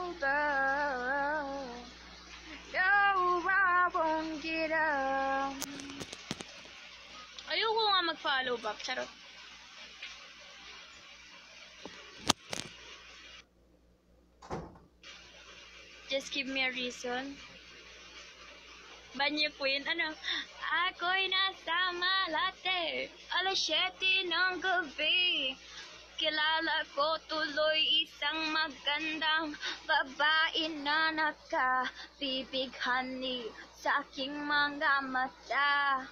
over. No, I won't get up. Ayoko nga mag-follow back. Charot. Just give me a reason. Banyo Queen, ano? Ako'y nasa Malate, alas 7 ng gabi. Kilala ko tuloy isang magandang babae na nakabibighani sa aking mga mata.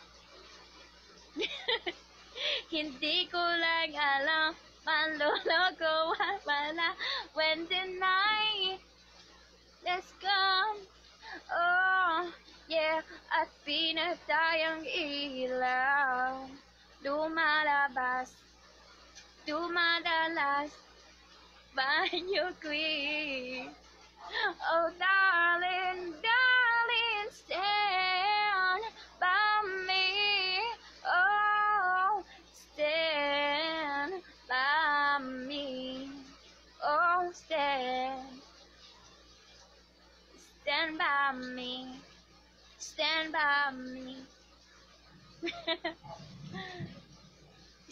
Hindi ko lang alam, manloloko pala when the night is gone. Oh, yeah, at pinatayang ilaw. Dumadalas, Banyo Queen. Oh, darling, darling, stand by me. Oh, stand by me. Oh, stand by me. Stand by me.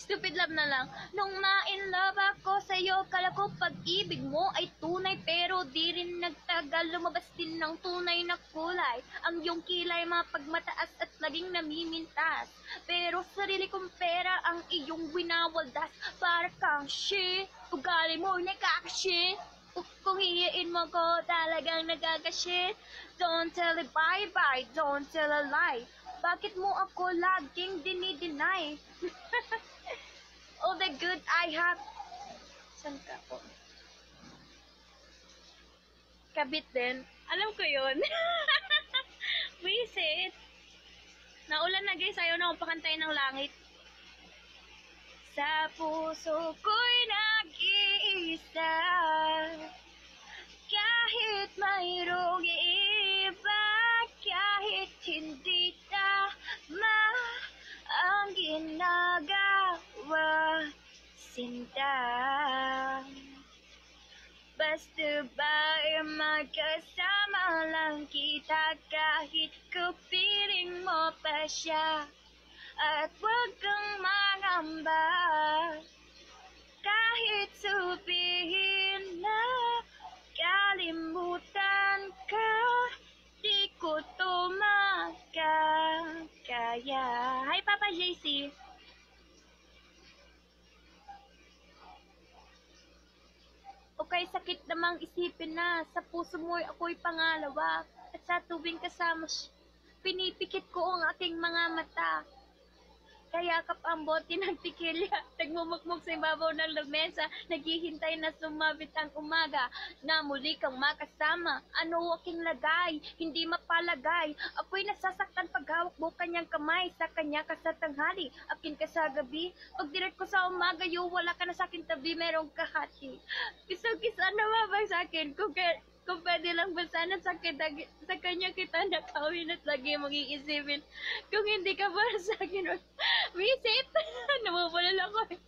Stupid love na lang. Nung ma-in love ako sa'yo, kala ko pag-ibig mo ay tunay, pero di rin nagtagal, lumabas din ng tunay na kulay. Ang iyong kilay mapagmataas at laging namimintas, pero sarili kong pera ang iyong winawaldas. Para kang shit, ugali mo nakakashit. Kung hihiin mo ko, talagang nagagashit. Don't tell a bye-bye, don't tell a lie. Bakit mo ako laging dinideny? All the good I have. Saan ka po? Kabit din. Alam ko yun. Visit. Naulan na guys, ayaw na akong pakantay ng langit. Sa puso ko'y nag-iisa, kahit mayroong iba, kahit hindi tama ang ginagawa, sinta. Basta ba ay magkasama lang kita, kahit kapiling mo pa siya. At wag kang mangamba, kahit sabihin na kalimutan ka, di ko to makakaya. Hi Papa JC. Okay, sakit namang isipin na sa puso mo'y ako'y pangalawa, at sa tuwing kasama pinipikit ko ang aking mga mata. Kaya kapambot, tinagtikilya, nagmumukmuk sa ibabaw ng lamesa, naghihintay na sumabit ang umaga, na muli kang makasama. Ano aking lagay, hindi mapalagay, ako'y nasasaktan paghawak mo kanyang kamay, sa kanya ka sa tanghali, akin ka sa gabi, pag direct ko sa umaga, wala ka na sa akin tabi, merong kahati. Kisa-kisa na ba sa akin, kung pwede lang ba sana sa kanya kita nakawin at lagi mong iisipin. Kung hindi ka para sa akin, visit! Namumulal ako.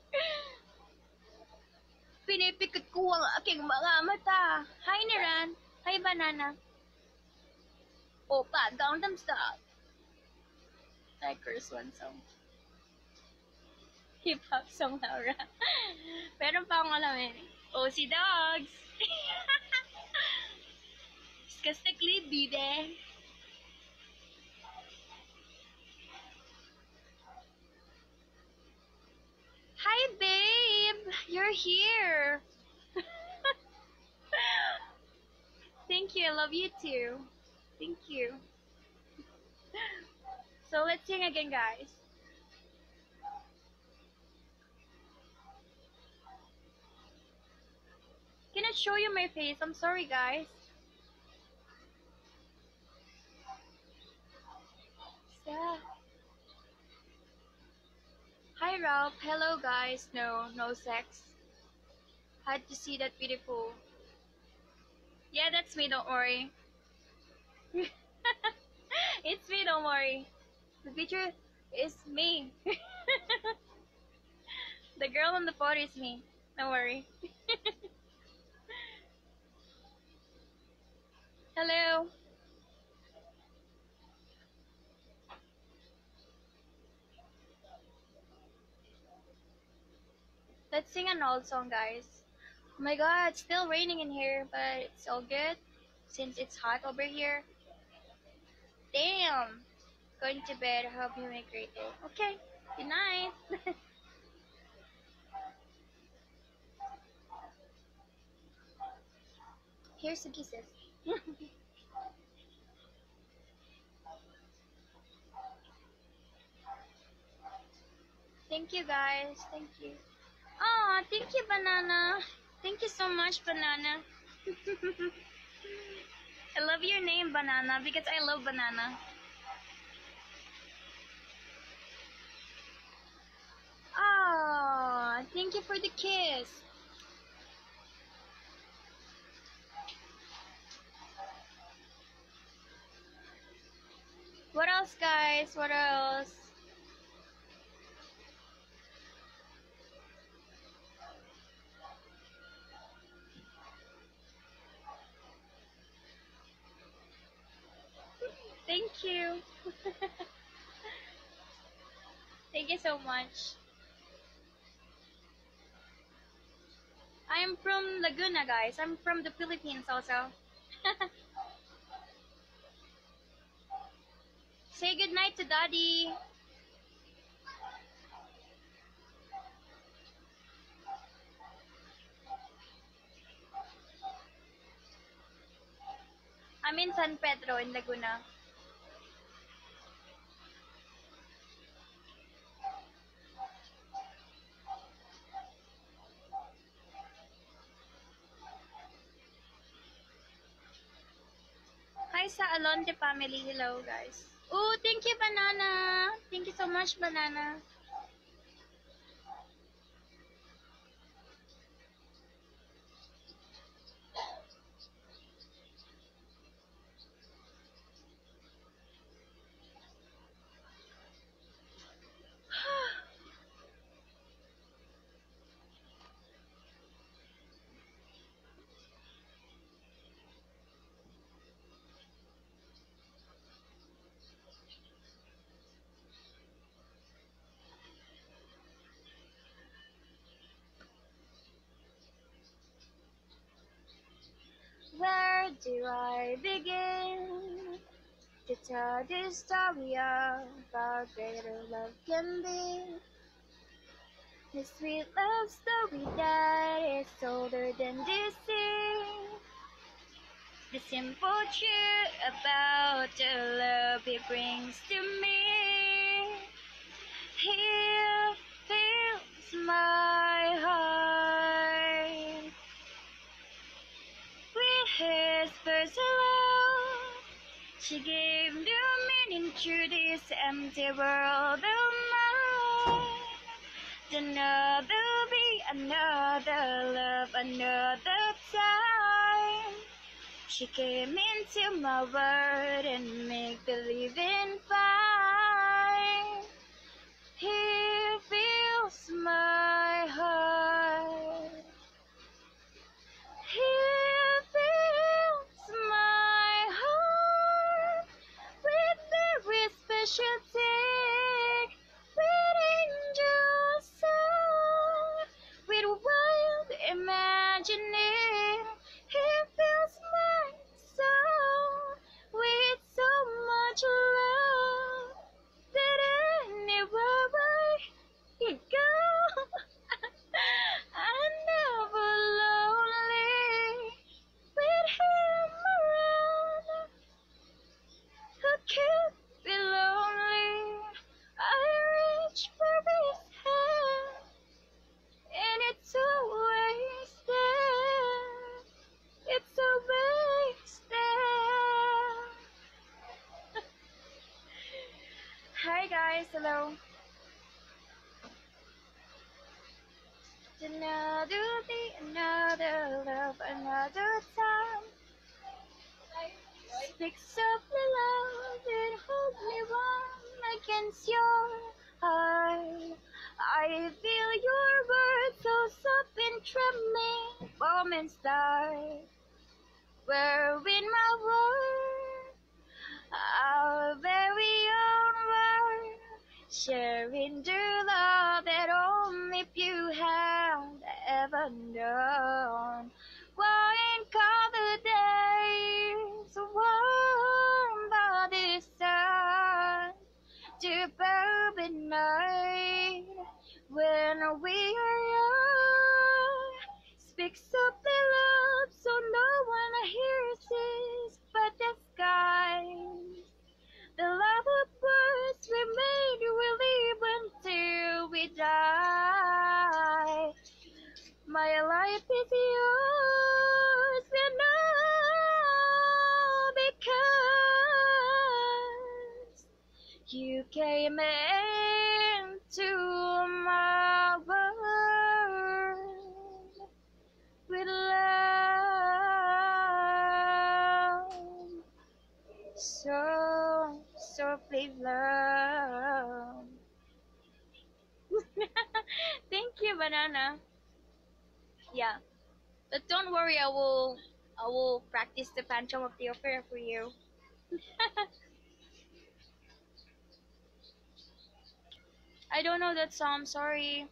Pinipikit ko ang aking mga mata. Hi, Niran. Hi, Banana. Opa, Gangnam Style. I curse one song. Hip-hop song, Laura. Pero pa akong alam eh. OC Dogs. Disgustingly, baby. Hi, babe. You're here. Thank you. I love you too. Thank you. So let's sing again, guys. Cannot show you my face. I'm sorry, guys. Hi, Ralph. Hello, guys. No sex. Had to see that beautiful. Yeah, that's me. Don't worry. It's me. Don't worry. The picture is me. The girl on the photo is me. Don't worry. Hello. Let's sing an old song, guys. Oh my god, it's still raining in here, but it's all good since it's hot over here. Damn. Going to bed. I hope you make a great day. Okay. Good night. Here's the kisses. Thank you, guys. Thank you. Oh, thank you, Banana. Thank you so much, Banana. I love your name, Banana, because I love banana. Oh, thank you for the kiss. What else, guys? What else? Thank you. Thank you so much. I'm from Laguna, guys. I'm from the Philippines also. Say goodnight to Daddy. I'm in San Pedro in Laguna. Hi sa Alonte family. Hello, guys. Oh, thank you, Banana. Thank you so much, Banana. Where do I begin to tell this story of how greater love can be? The sweet love story that is older than this sea. The simple truth about the love he brings to me. He fills my heart with his first love. She gave new meaning to this empty world of mine. Another be another love, another time. She came into my world and make believing fine. He fills my heart. He fills my heart with very special thing, with angel song, with wild imagining. He fills my soul with so much love that anywhere I go, I'm never lonely with him around. Who can't be lonely? I reach for his hand, and it's always there. It's always there. Hi guys, hello. Another day, another love, another time. Speak softly, love, and hold me warm against your heart. I feel your words so soft and trembling, moments start. Where in my world night when we are young. Speak softly, love, so no one hears it but the skies. The love of words we made, we live until we die. My life is yours, and all because you came into my world with love. So, please love. Thank you, Banana. Yeah, but don't worry, I will practice the Phantom of the Opera for you. I don't know that song, sorry.